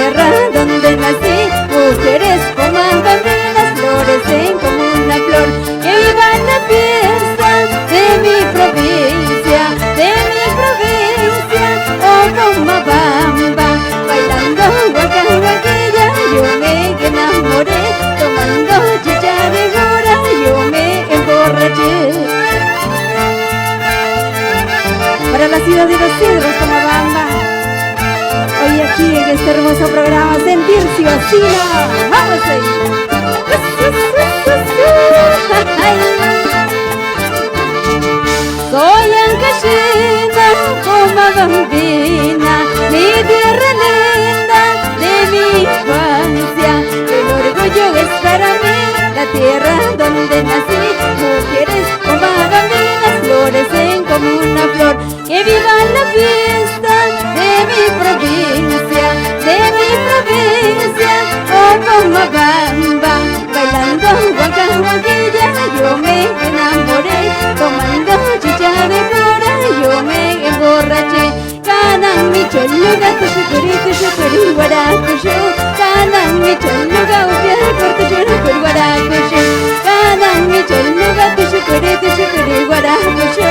tierra donde nací, mujeres coman las florecen como una flor. Que viva la fiesta de mi provincia, oh Pomabamba, bailando guaca guaquilla, yo me enamoré, tomando chicha de mora, yo me emborraché. Para la ciudad de los cedros, Pomabamba, hoy aquí en este hermoso programa, sentirse vacina, vamos ahí. Soy ancashina, Pomabambina, mi tierra linda de mi infancia. El orgullo es para mí, la tierra donde nací. Mujeres Pomabambinas florecen como una flor. Que viva la fiesta de mi provincia, oh Pomabamba, bailando guaca guaquilla, yo me enamoré, tomando chicha de cora, yo me emborraché. Kanan mi choluga, tushukuri guarakushu, kanan mi choluga, upiar cortushukuri guarakushu, kanan mi choluga, tushukuri guarakushu,